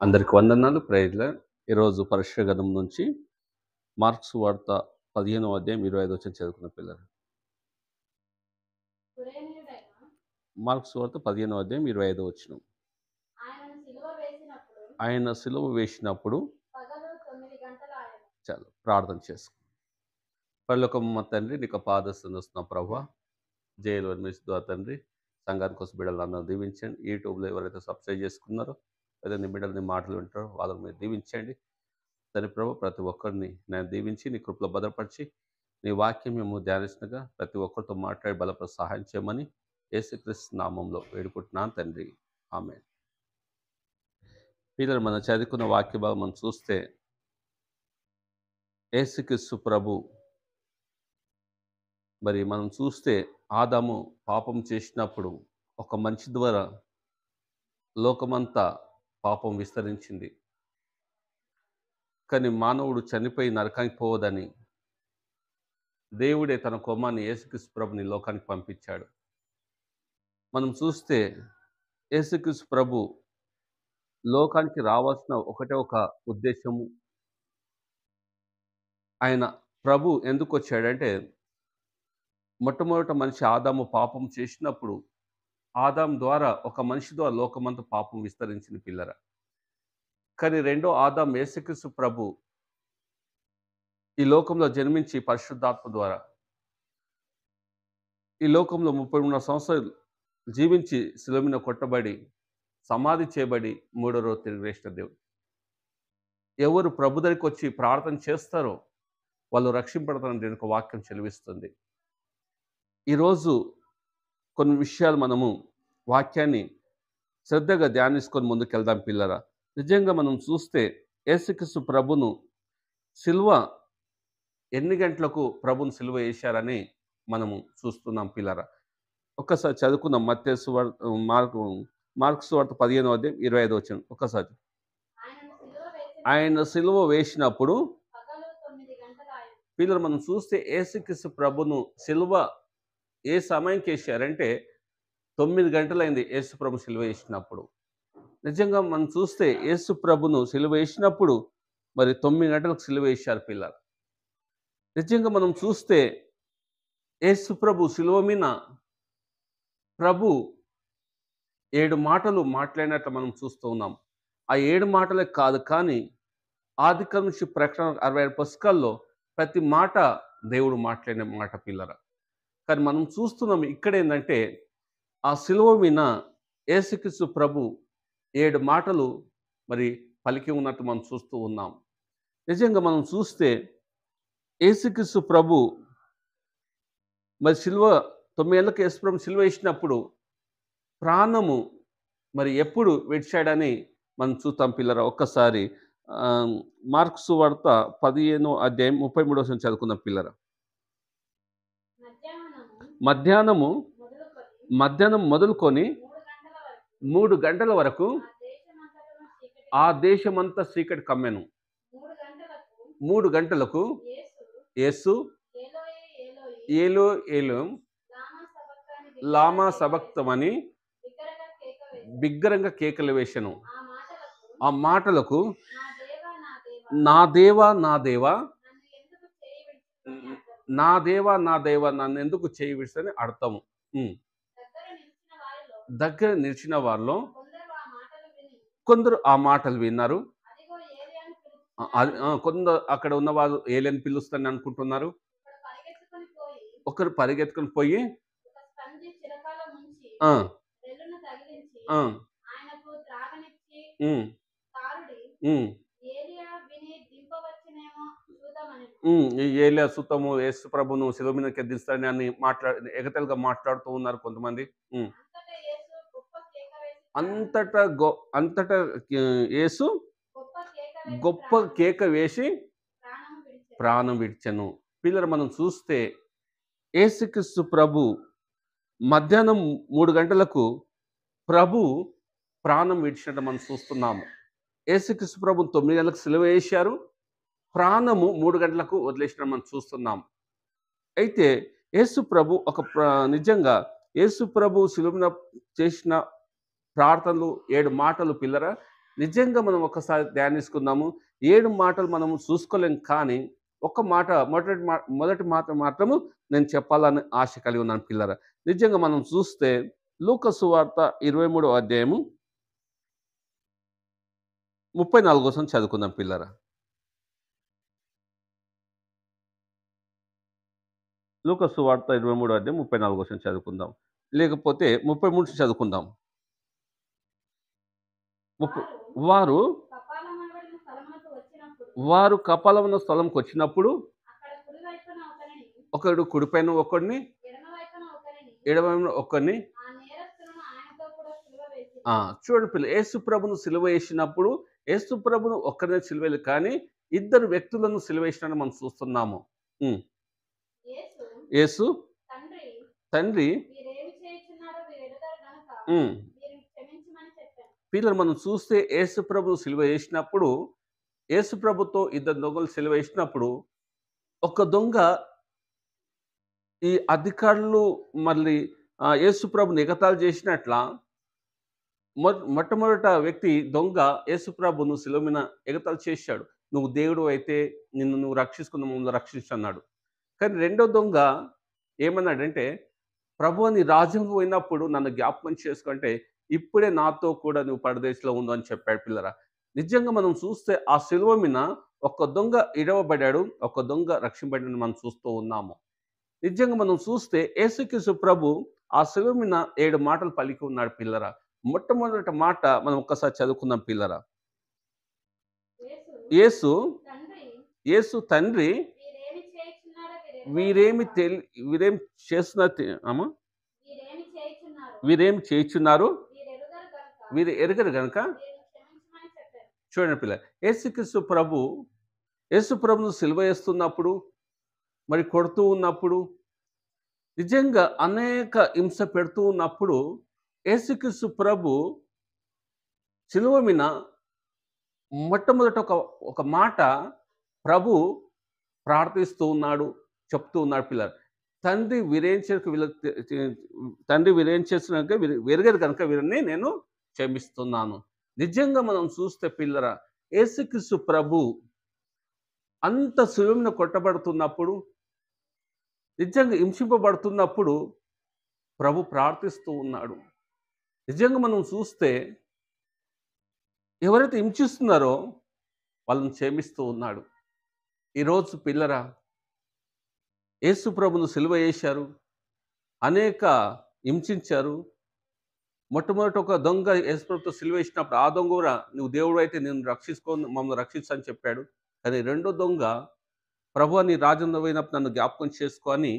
అందరికి వందనాలు. ప్రైజ్‌లా. ఈరోజు పరిశుద్ధ గ్రంథం నుంచి మార్క్స్ వార్త 15వ అధ్యాయం 25 వచనం చదువుకున్న పిల్లలు. మార్క్స్ వార్త 15వ అధ్యాయం 25 వచనం. ఆయన సిలువ వేసినప్పుడు చాలు ప్రార్థన చేసుకో. పరలోకము మా తండ్రి, నీకు పాదస్తుని వస్తున్న ప్రభువా, జైలు ద్వారా తండ్రి సంఘానికి కోసం బిడ్డలందరూ దీవించండి. యూట్యూబ్లో ఎవరైతే సబ్స్క్రైబ్ చేసుకున్నారో లేదా నీ బిడ్డలు నీ మాటలు వింటారో వాళ్ళని మీరు దీవించండి. తండ్రి ప్రభు, ప్రతి ఒక్కరిని నేను దీవించి నీ కృపలో భద్రపరిచి నీ వాక్యం మేము ధ్యానిస్తుండగా ప్రతి ఒక్కరితో మాట్లాడి బలపడ సహాయం చేయమని యేసుక్రీస్తు నామంలో వేడుకుంటున్నాను తండ్రి. ఆమేన్. పిల్లలు మనం చదువుకున్న వాక్య భాగం మనం చూస్తే యేసుక్రీస్తు ప్రభు మరి మనం చూస్తే ఆదాము పాపం చేసినప్పుడు ఒక మనిషి ద్వారా లోకమంతా పాపం విస్తరించింది. కానీ మానవుడు చనిపోయి నరకానికి పోవదని దేవుడే తన కుమారుని యేసుక్రీస్తు ప్రభుని లోకానికి పంపించాడు. మనం చూస్తే యేసుక్రీస్తు ప్రభు లోకానికి రావాల్సిన ఒకటే ఒక ఉద్దేశము. ఆయన ప్రభు ఎందుకు వచ్చాడంటే, మొట్టమొదట మనిషి ఆదాము పాపం చేసినప్పుడు ఆదాము ద్వారా ఒక మనిషి ద్వారా లోకమంతా పాపం విస్తరించింది పిల్లరా. కానీ రెండో ఆదాము యేసుక్రీస్తు ప్రభు ఈ లోకంలో జన్మించి పరిశుద్ధాత్మ ద్వారా ఈ లోకంలో 33 సంవత్సరాలు జీవించి శిలువ మీద కొట్టబడి సమాధి చేయబడి మూడో రోజు తిరిగి లేచిన దేవుడు. ఎవరు ప్రభు దగ్గరికి వచ్చి ప్రార్థన చేస్తారో వాళ్ళు రక్షింపడతారని దీనికి వాక్యం చెలివిస్తుంది. ఈరోజు కొన్ని విషయాలు మనము వాక్యాన్ని శ్రద్ధగా ధ్యానించుకొని ముందుకెళ్దాం పిల్లరా. నిజంగా మనం చూస్తే యేసుక్రీస్తు ప్రభును సిలువ ఎన్ని గంటలకు ప్రభును సిలువ వేశారని మనము చూస్తున్నాం పిల్లరా. ఒక్కసారి చదువుకుందాం. మార్క్స్ వార్త 15వ అధ్యాయం 25 వచనం ఒక్కసారి. ఆయన సిలువ వేసినప్పుడు పిల్లలు మనం చూస్తే యేసుక్రీస్తు ప్రభును సిలువ ఏ సమయంకి వేశారంటే 9 గంటలైంది యేసు ప్రభు సిలువ వేసినప్పుడు. నిజంగా మనం చూస్తే యేసు ప్రభును సిలువ వేసినప్పుడు మరి 9 గంటలకు సిలువ వేశారు పిల్లలు. నిజంగా మనం చూస్తే యేసు ప్రభు సిలువ మీద ప్రభు 7 మాటలు మాట్లాడినట్లు మనం చూస్తూ ఉన్నాం. ఆ 7 మాటలే కాదు, కానీ ఆదికాండం నుంచి ప్రకటన 66 పుస్తకాల్లో ప్రతి మాట దేవుడు మాట్లాడిన మాట పిల్లరా. కానీ మనం చూస్తున్నాం ఇక్కడ ఏంటంటే ఆ సిలువ మీద యేసుక్రీస్తు ప్రభు 7 మాటలు మరి పలికి ఉన్నట్టు మనం చూస్తూ ఉన్నాం. నిజంగా మనం చూస్తే యేసుక్రీస్తు ప్రభు మరి సిలువ 9 ఏళ్ళకి యేసు ప్రభు సిలువ వేసినప్పుడు ప్రాణము మరి ఎప్పుడు విడిచాడని మనం చూస్తాం పిల్లరా. ఒక్కసారి మార్క్స్ వార్త 15వ అధ్యాయం 33వ వచనం చదువుకుందాం పిల్లరా. మధ్యాహ్నం మొదలుకొని 3 గంటల వరకు ఆ దేశమంతా చీకటి కమ్మెను. 3 గంటలకు యేసు ఏలో ఏలో లామా సబక్తమని బిగ్గరగా కేకలు వేసెను. ఆ మాటలకు నా దేవా నా దేవా నా దేవా నా దేవా నన్ను ఎందుకు చేయి విడిచని అర్థము. దగ్గర నిలిచిన వారిలో కొందరు ఆ మాటలు విన్నారు. కొందరు అక్కడ ఉన్న వాళ్ళు ఏలియన్ పిలుస్తానని అనుకుంటున్నారు. ఒకరు పరిగెత్తుకొని పోయి ఏలియా సుతము యేసు ప్రభును శిలువ మీదకి ఎదిస్తాడని అని ఎగతలుగా మాట్లాడుతూ ఉన్నారు కొంతమంది. అంతటా యేసు గొప్ప కేక వేసి ప్రాణం విడిచెను. పిల్లలు మనం చూస్తే యేసుక్రీస్తు ప్రభు మధ్యాహ్నం 3 గంటలకు ప్రభు ప్రాణం విడిచినట్టు మనం చూస్తున్నాము. యేసుక్రీస్తు ప్రభు 9 గంటలకు సిలువ వేశారు, ప్రాణము 3 గంటలకు వదిలేసినట్టు మనం చూస్తున్నాం. అయితే యేసు ప్రభు నిజంగా యేసు ప్రభు సిలువ మీద చేసిన ప్రార్థనలు 7 మాటలు పిల్లరా నిజంగా మనం ఒకసారి ధ్యానించుకుందాము. 7 మాటలు మనము చూసుకోలేం కానీ, ఒక్క మాట మొదటి మాట మాత్రము నేను చెప్పాలని ఆశ కలిగి ఉన్నాను పిల్లరా. నిజంగా మనం చూస్తే లూకా సువార్త 23వ అధ్యాయము 34 వచనం చదువుకుందాం పిల్లరా. లూకా సువార్త 23వ అధ్యాయం 34 వచనం చదువుకుందాం. లేకపోతే 33 చదువుకుందాం. ముప్పు వారు వారు కపాలమున్న స్థలంకొచ్చినప్పుడు ఒకడు కుడిపైన ఒకడిని, ఎడమవైపున ఒకడిని చూడండి పిల్ల యేసు ప్రభును సిలువ వేసినప్పుడు యేసు ప్రభును ఒక్కరినే సిలువేయలేదు కానీ ఇద్దరు వ్యక్తులను సిలువ వేసినట్టు మనం చూస్తున్నాము. యేసు తండ్రి పిల్లలు మనం చూస్తే యేసు ప్రభు సిలువ వేసినప్పుడు యేసు ప్రభుతో ఇద్దరు దొంగలు సిలువ వేసినప్పుడు ఒక దొంగ ఈ అధికారులు మళ్ళీ యేసు ప్రభుని ఎగతాళి చేసినట్ల మొట్టమొదట వ్యక్తి దొంగ యేసు ప్రభును సిలువ మీద ఎగతాళి చేశాడు. నువ్వు దేవుడు అయితే నువ్వు రక్షించుకున్న మమ్మల్ని రక్షించు అన్నాడు. కానీ రెండో దొంగ ఏమన్నాడంటే ప్రభు నీ రాజ్యం పోయినప్పుడు నన్ను జ్ఞాపకం చేసుకుంటే ఇప్పుడే నాతో కూడా నువ్వు పరదేశంలో ఉండు అని చెప్పాడు పిల్లరా. నిజంగా మనం చూస్తే ఆ సిలువ మీద ఒక దొంగ ఇడవబడ్డాడు, ఒక దొంగ రక్షింపబడిన మనం చూస్తూ ఉన్నాము. నిజంగా మనం చూస్తే యేసుక్రీస్తు ప్రభు ఆ సిలువ మీద 7 మాటలు పలికి ఉన్నాడు పిల్లరా. మొట్టమొదటి మాట మనం ఒక్కసారి చదువుకుందాం పిల్లరా. యేసు తండ్రి వీరేమి చేయుచున్నారు వీరు ఎరుగరు గనుక చూడండి పిల్ల యేసు ప్రభును సిలువ వేస్తున్నప్పుడు మరి కొడుతూ ఉన్నప్పుడు నిజంగా అనేక హింస పెడుతూ ఉన్నప్పుడు యేసుక్రీస్తు ప్రభు సిలువ మీద మొట్టమొదట ఒక మాట ప్రభు ప్రార్థిస్తూ ఉన్నాడు, చెప్తూ ఉన్నాడు పిల్లలు. తండ్రి వీరేం చేస్తున్నా వెరగరు కనుక వీరిని నేను క్షమిస్తున్నాను. నిజంగా మనం చూస్తే పిల్లరా యేసుక్రీస్తు ప్రభు అంత సిలువ మీద కొట్టబడుతున్నప్పుడు నిజంగా హింసింపబడుతున్నప్పుడు ప్రభు ప్రార్థిస్తూ ఉన్నాడు. నిజంగా మనం చూస్తే ఎవరైతే హింసిస్తున్నారో వాళ్ళని క్షమిస్తూ ఉన్నాడు. ఈరోజు పిల్లరా యేసు ప్రభును సిలువ వేశారు, అనేక హింసించారు. మొట్టమొదటి ఒక దొంగ యేసు ప్రభుతో సిలువ వేసినప్పుడు ఆ దొంగ కూడా నువ్వు దేవుడు అయితే నేను మమ్మల్ని రక్షించని చెప్పాడు. కానీ రెండో దొంగ ప్రభు నీ రాజ్యంలో పోయినప్పుడు నన్ను జ్ఞాపకం చేసుకొని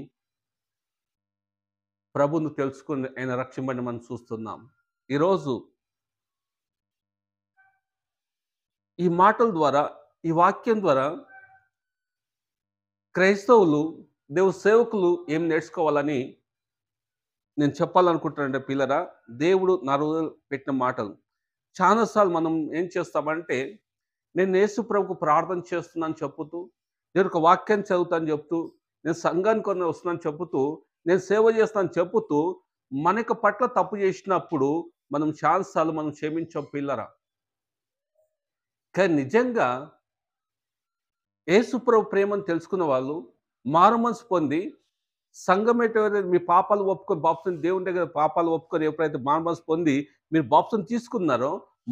ప్రభును తెలుసుకుని ఆయన రక్షింపని మనం చూస్తున్నాం. ఈరోజు ఈ మాటల ద్వారా ఈ వాక్యం ద్వారా క్రైస్తవులు దేవుని సేవకులు ఏం నేర్చుకోవాలని నేను చెప్పాలనుకుంటున్నానంటే పిల్లరా, దేవుడు నా రోజులు పెట్టిన మాటలు చాలాసార్లు మనం ఏం చేస్తామంటే నేను యేసు ప్రభుకు ప్రార్థన చేస్తున్నాను చెప్పుతూ, నేను ఒక వాక్యాన్ని చదువుతాను చెప్తూ, నేను సంఘానికి వస్తున్నాను చెప్పుతూ, నేను సేవ చేస్తాను చెప్పుతూ మనకు పట్ల తప్పు చేసినప్పుడు మనం చాలాసార్లు మనం క్షమించాం పిల్లరా. కానీ నిజంగా యేసు ప్రభు ప్రేమను తెలుసుకున్న వాళ్ళు మారు మనసు పొంది సంఘం మీ పాపాలు ఒప్పుకొని బాప్తిసం దేవుని దగ్గర పాపాలు ఒప్పుకొని ఎప్పుడైతే మారు మనసు పొంది మీరు బాప్తిసం తీసుకున్నారో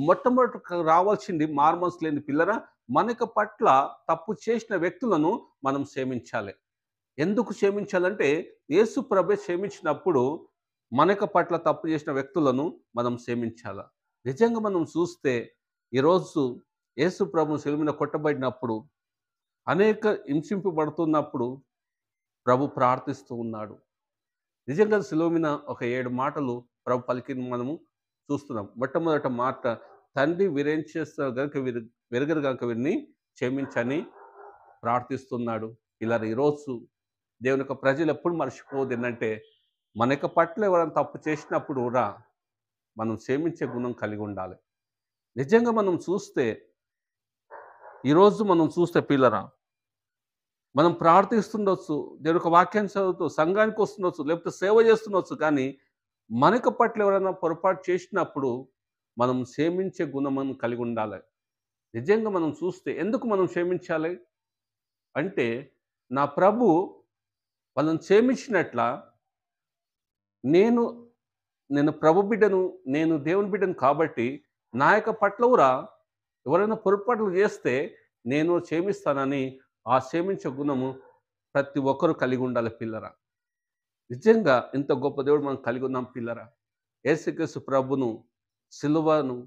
మొట్టమొదటి రావాల్సింది మారు మనసు లేని పిల్లరా మనకు పట్ల తప్పు చేసిన వ్యక్తులను మనం క్షమించాలి. ఎందుకు క్షమించాలంటే యేసు ప్రభు క్షమించినప్పుడు మనకు పట్ల తప్పు చేసిన వ్యక్తులను మనం క్షమించాలి. నిజంగా మనం చూస్తే ఈరోజు యేసు ప్రభు సిలువ మీద కొట్టబడినప్పుడు అనేక హింసింపబడుతున్నప్పుడు ప్రభు ప్రార్థిస్తూ ఉన్నాడు. నిజంగా సిలువ మీద ఒక 7 మాటలు ప్రభు పలికిన మనము చూస్తున్నాం. మొట్టమొదటి మాట తండ్రి వీరేం చేస్తారు కనుక వెరగరు కనుక వీరిని క్షమించని ప్రార్థిస్తున్నాడు. ఇలా ఈరోజు దేవుని యొక్క ప్రజలు ఎప్పుడు మర్చిపోవద్దు ఏంటంటే మన యొక్క పట్ల ఎవరైనా తప్పు చేసినప్పుడు కూడా మనం క్షమించే గుణం కలిగి ఉండాలి. నిజంగా మనం చూస్తే ఈరోజు మనం చూస్తే పిల్లరా మనం ప్రార్థిస్తుండొచ్చు, దేవుని యొక్క వాక్యాన్ని చదువుతూ సంఘానికి వస్తుండొచ్చు, లేకపోతే సేవ చేస్తుండొచ్చు, కానీ మనకు పట్ల ఎవరైనా పొరపాటు చేసినప్పుడు మనం క్షమించే గుణం కలిగి ఉండాలి. నిజంగా మనం చూస్తే ఎందుకు మనం క్షమించాలి? అంటే నా ప్రభు వాళ్ళని క్షమించినట్ల నేను నేను ప్రభు బిడ్డను, నేను దేవుని బిడ్డను కాబట్టి నా యొక్క పట్ల కూడా ఎవరైనా పొరపాట్లు చేస్తే నేను క్షమిస్తానని ఆ క్షమించే గుణము ప్రతి ఒక్కరు కలిగి ఉండాలి పిల్లరా. నిజంగా ఇంత గొప్ప దేవుడు మనం కలిగి ఉన్నాం పిల్లరా. యేసుక్రీస్తు ప్రభును సిలువను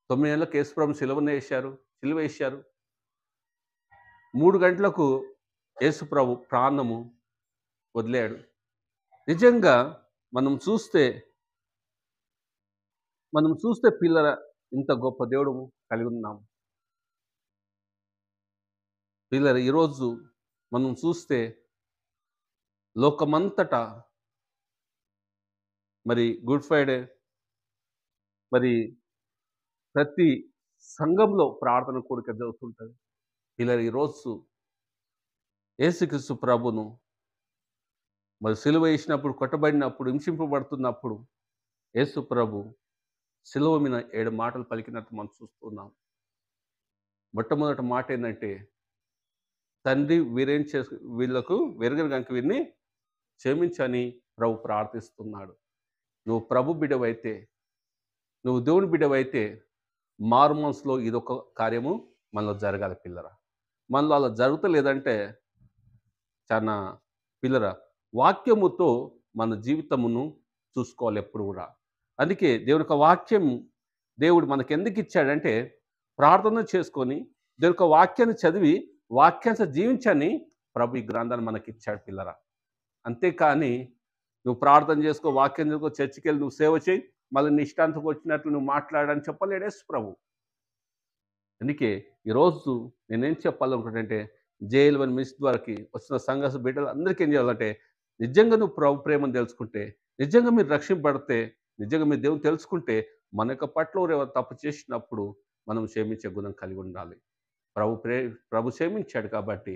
9 ఏళ్లకు యేసు ప్రభుని సిలువేశారు. 3 గంటలకు యేసు ప్రభు ప్రాణము వదిలాడు. నిజంగా మనం చూస్తే పిల్లరా ఇంత గొప్ప దేవుడు కలిగి ఉన్నాం. పిల్లరా ఈరోజు మనం చూస్తే లోకమంతటా మరి గుడ్ ఫ్రైడే మరి ప్రతి సంఘంలో ప్రార్థన కూడిక జరుగుతుంటది. పిల్లలు ఈరోజు యేసుక్రీస్తు ప్రభును మరి సిలువ వేసినప్పుడు, కొట్టబడినప్పుడు, హింసింపబడుతున్నప్పుడు యేసు ప్రభు సిలువ మీద 7 మాటలు పలికినట్టు మనం చూస్తున్నాం. మొట్టమొదటి మాట ఏందంటే, తండ్రి వీళ్ళకు వెరగరు గనుక వీరిని క్షమించని ప్రభు ప్రార్థిస్తున్నాడు. నువ్వు ప్రభు బిడ్డవైతే, నువ్వు దేవుని బిడ్డవైతే మారు మనసులో ఇదొక కార్యము మనలో జరగాలి పిల్లరా. మనలో అలా జరుగుతలేదంటే చాలా పిల్లరా వాక్యముతో మన జీవితమును చూసుకోవాలి ఎప్పుడు కూడా. అందుకే దేవుని యొక్క వాక్యం దేవుడు మనకెందుకు ఇచ్చాడంటే ప్రార్థన చేసుకొని దేవుని యొక్క వాక్యాన్ని చదివి వాక్యాన్ని జీవించని ప్రభు ఈ గ్రంథాన్ని మనకిచ్చాడు పిల్లరా. అంతేకాని నువ్వు ప్రార్థన చేసుకో, వాక్యం చేసుకో, చర్చికి వెళ్ళి నువ్వు సేవ చేయి, మళ్ళీ నీ ఇష్టాంతకు వచ్చినట్లు నువ్వు మాట్లాడని చెప్పలేడు యేసు ప్రభు. అందుకే ఈరోజు నేనేం చెప్పాలనుకుంటే జేఎల్1 మిస్ ద్వారాకి వచ్చిన సంఘ బిడ్డలు అందరికీ ఏం చేయాలంటే నిజంగా నువ్వు ప్రభు ప్రేమను తెలుసుకుంటే, నిజంగా మీరు రక్షింపబడితే, నిజంగా మీరు దేవుని తెలుసుకుంటే మన యొక్క పట్ల ఎవరు తప్పు చేసినప్పుడు మనం క్షమించే గుణం కలిగి ఉండాలి. ప్రభు క్షమించాడు కాబట్టి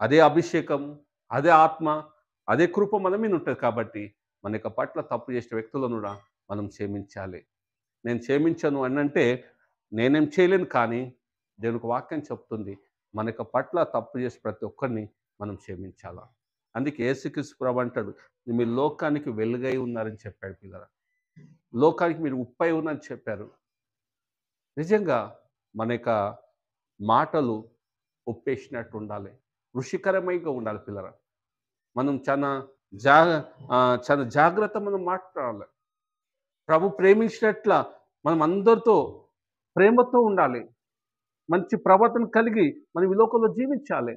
అదే అభిషేకం, అదే ఆత్మ, అదే కృప మన మీద ఉంటుంది కాబట్టి మన యొక్క పట్ల తప్పు చేసిన వ్యక్తులను కూడా మనం క్షమించాలి. నేను క్షమించను అనంటే నేనేం చేయలేను, కానీ దేవునికి వాక్యం చెప్తుంది మన యొక్క పట్ల తప్పు చేసి ప్రతి ఒక్కరిని మనం క్షమించాలా. అందుకే యేసుక్రీస్తు ప్రభు అంటాడు, మీరు లోకానికి వెలుగై ఉన్నారని చెప్పాడు పిల్లరా. లోకానికి మీరు ఉప్పై ఉన్నారని చెప్పారు. నిజంగా మన యొక్క మాటలు ఉప్పేసినట్టు ఉండాలి, రుచికరమైగా ఉండాలి పిల్లరా. మనం చాలా జాగ్రత్త మనం మాట్లాడాలి. ప్రభు ప్రేమించినట్ల మనం అందరితో ప్రేమతో ఉండాలి. మంచి ప్రవర్తన కలిగి మనం ఈ లోకంలో జీవించాలి.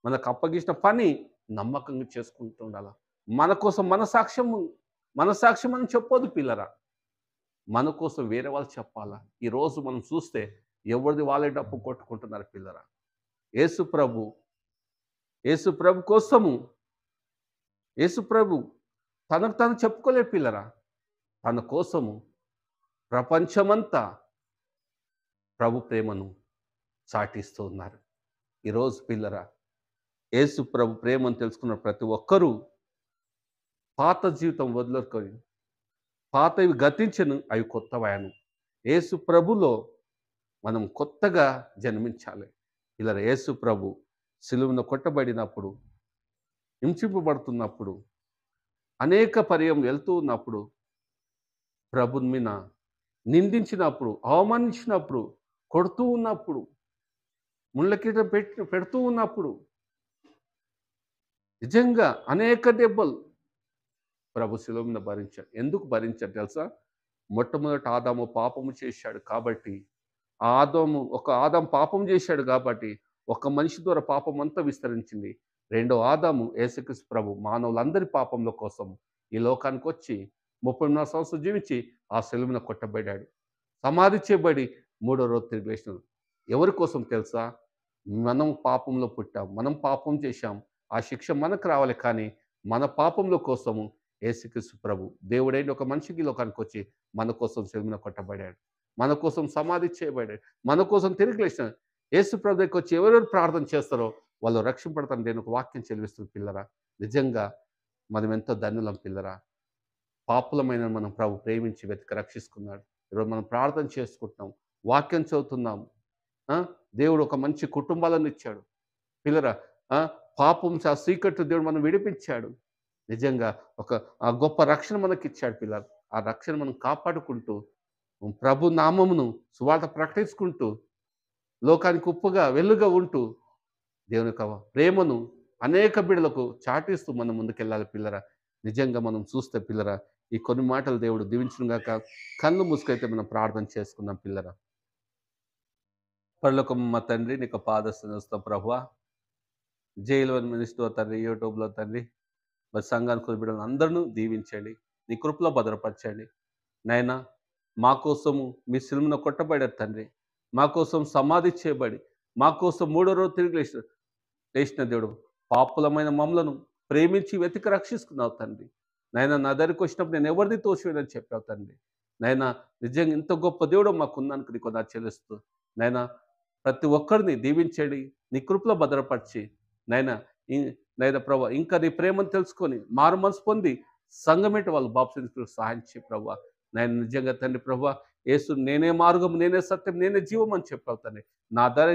మనకు అప్పగించిన పని నమ్మకంగా చేసుకుంటూ ఉండాలి. మన కోసం మన సాక్ష్యం అని చెప్పొద్దు పిల్లరా. మన కోసం వేరే వాళ్ళు చెప్పాలా. ఈరోజు మనం చూస్తే ఎవరిది వాళ్ళే డప్పు కొట్టుకుంటున్నారు పిల్లరా. యేసు ప్రభు కోసము యేసు ప్రభు తనకు తాను చెప్పుకోలేదు పిల్లరా. తన కోసము ప్రపంచమంతా ప్రభు ప్రేమను చాటిస్తూ ఉన్నారు. ఈరోజు పిల్లరా యేసు ప్రభు ప్రేమను తెలుసుకున్న ప్రతి ఒక్కరూ పాత జీవితం వదులుకొని పాతవి గతించను, అవి కొత్తవాయను. యేసు ప్రభులో మనం కొత్తగా జన్మించాలి. ఇలా యేసు ప్రభు సిలువన కొట్టబడినప్పుడు, హింసింపబడుతున్నప్పుడు, అనేక పర్యం వెళ్తూ ఉన్నప్పుడు, ప్రభుని మీద నిందించినప్పుడు, అవమానించినప్పుడు, కొడుతూ ఉన్నప్పుడు, ముళ్ళ కిరీటం పెడుతూ ఉన్నప్పుడు, నిజంగా అనేక దెబ్బలు ప్రభు శిలువ మీద భరించాడు. ఎందుకు భరించాడు తెలుసా? మొట్టమొదటి ఆదాము పాపము చేశాడు కాబట్టి, ఆదాము పాపం చేశాడు కాబట్టి ఒక మనిషి ద్వారా పాపం అంతా విస్తరించింది. రెండో ఆదాము యేసుక్రీస్తు ప్రభు మానవులందరి పాపంల కోసం ఈ లోకానికి వచ్చి 34 సంవత్సరాలు జీవించి ఆ శిలువ మీద కొట్టబడ్డాడు. సమాధి చేయబడి 3వ రోజు తిరిగి లేచినాడు. ఎవరి కోసం తెలుసా? మనం పాపంలో పుట్టాం, మనం పాపం చేశాం, ఆ శిక్ష మనకు రావాలి. కానీ మన పాపంలో కోసము యేసుక్రీస్తు ప్రభు దేవుడైన ఒక మనిషికి లోకానికి వచ్చి మన కోసం శిలువ మీద కొట్టబడ్డాడు, మన కోసం సమాధి చేయబడ్డాడు, మన కోసం తిరిగి లేచినాడు. యేసు ప్రభు దగ్గరికి వచ్చి ఎవరెవరు ప్రార్థన చేస్తారో వాళ్ళు రక్షింపడతారు. నేను ఒక వాక్యం చెల్లిస్తుంది పిల్లరా. నిజంగా మనం ఎంతో ధన్యులం పిల్లరా. పాపులమైన మనం ప్రభు ప్రేమించి వెతికి రక్షిస్తున్నాడు. ఈరోజు మనం ప్రార్థన చేసుకుంటున్నాం, వాక్యం చదువుతున్నాము. ఆ! దేవుడు ఒక మంచి కుటుంబాలను ఇచ్చాడు. పిల్లరా, ఆ! పాపం చీకట్లు దేవుడు మనం విడిపించాడు. నిజంగా ఒక గొప్ప రక్షణ మనకిచ్చాడు పిల్లలు. ఆ రక్షణ మనం కాపాడుకుంటూ, ప్రభు నామమును సువార్త ప్రకటించుకుంటూ, లోకానికి ఉప్పుగా, వెలుగుగా ఉంటూ, దేవుని యొక్క ప్రేమను అనేక బిడ్డలకు చాటిస్తూ మనం ముందుకెళ్ళాలి పిల్లరా. నిజంగా మనం చూస్తే పిల్లరా, ఈ కొన్ని మాటలు దేవుడు దీవించును గాక. కళ్ళు మూసుకైతే మనం ప్రార్థన చేసుకుందాం పిల్లరా. పరలోకము మా తండ్రి, నీకు పాదస్తునిస్తాం ప్రభువా. జైలు మినిస్ట్రీలో తండ్రి, యూట్యూబ్‌లో తండ్రి, మరి సంఘానికి బిడ్డలను అందరిని దీవించండి. నీ కృపలో భద్రపరచండి. నాయనా, మా కోసము మీ సిలువలో కొట్టబడారు తండ్రి. మా కోసం సమాధి చేయబడి, మా కోసం మూడో రోజు తిరిగి లేచిన దేవుడు. పాపులమైన మమ్మలను ప్రేమించి వెతికి రక్షిస్తున్నావు తండ్రి. నాయనా, నా దగ్గరికి వచ్చినప్పుడు నేను ఎవరిని తోసివేయనని చెప్పావు తండ్రి. నాయనా, నిజంగా ఇంత గొప్ప దేవుడు మాకున్నందుకు నీకు వందనాలు చెల్లిస్తూ, నాయనా, ప్రతి ఒక్కరిని దీవించండి. నీ కృపలో భద్రపరిచి, నాయనా, ఇ నాయనా ప్రభా, ఇంకా నీ ప్రేమను తెలుసుకొని మారు మనసు పొంది సంఘమేంటి వాళ్ళు బాప్తిస్మం సహాయం చేయి ప్రభువా. నాయన నిజంగా తండ్రి ప్రభువా, యేసు నేనే మార్గం, నేనే సత్యం, నేనే జీవం అని చెప్పావు తండ్రి. నా దరి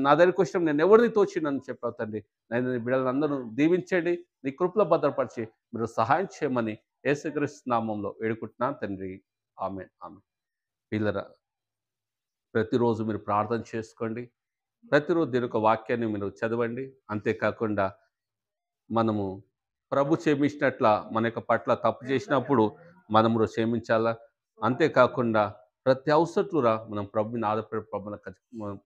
నా దగ్గరికి వచ్చినప్పుడు నేను ఎవరిని తోచినని చెప్పావు తండ్రి. నాయన నీ బిడ్డలందరూ దీవించండి. నీ కృపలో భద్రపరిచి మీరు సహాయం చేయమని యేసుక్రీస్తు నామంలో వేడుకుంటున్నాను తండ్రి. ఆమేన్. ఆమేన్. పిల్లరా, ప్రతిరోజు మీరు ప్రార్థన చేసుకోండి. ప్రతిరోజు దీని యొక్క వాక్యాన్ని మీరు చదవండి. అంతేకాకుండా మనము ప్రభు క్షమించినట్ల మన యొక్క పట్ల తప్పు చేసినప్పుడు మనము క్షమించాలా. అంతేకాకుండా ప్రతి అవసరతురా మనం ప్రభుని ఆధారపడి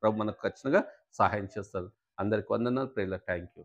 ప్రభు మనకు ఖచ్చితంగా సహాయం చేస్తారు. అందరికి వందనాలు. ప్రేయర్లు. Thank you.